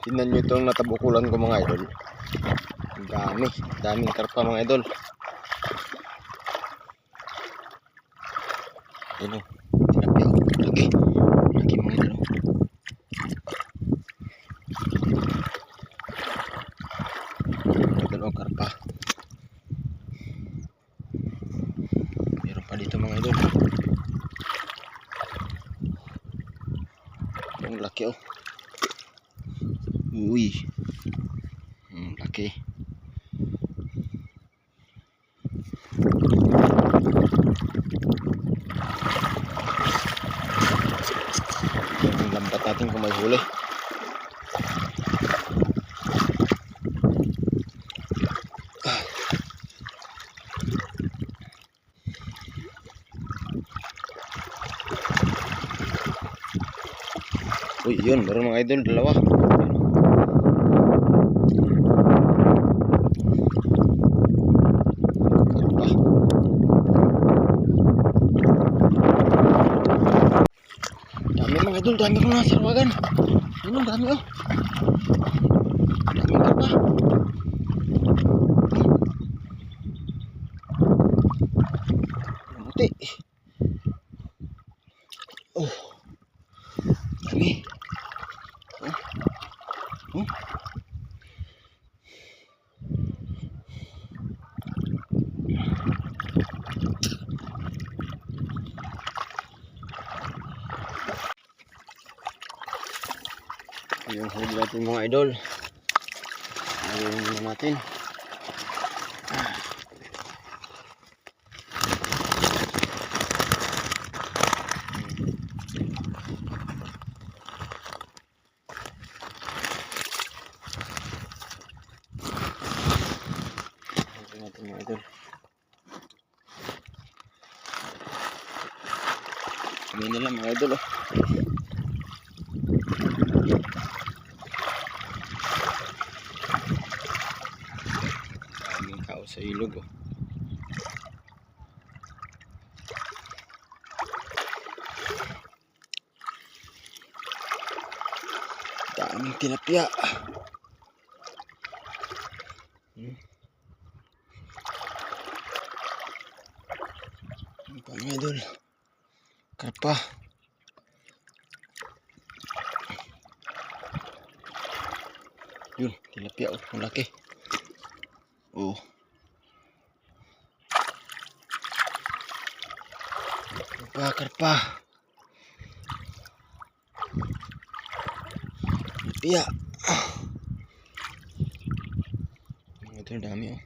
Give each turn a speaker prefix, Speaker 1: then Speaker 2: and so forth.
Speaker 1: Tingnan nyo itong natabukulan ko mga idol. Ang daming karpa mga idol. Ayun o, tilapia o, laki mga idol o. Idol o, karpa. Meron pa dito mga idol. Ang laki o. Uy, laki. Ang lambat natin kung may huli. Uy, yun, meron mga idol, dalawa. Dami mga idol, dami ko na sarwagan. Yun, dami oh. Dami karpa. Buti. Oh. Dami. Yung huli natin mga idol. Ayun muna natin. Ayun natin mga idol. Kami na lang mga idol oh. Daming kao sa ilog oh. Daming tilapia. Ano mga idol? Karpa. Yun, tilapia oh, ang laki. Oh. Karpa. Tilapia. Ito dami oh.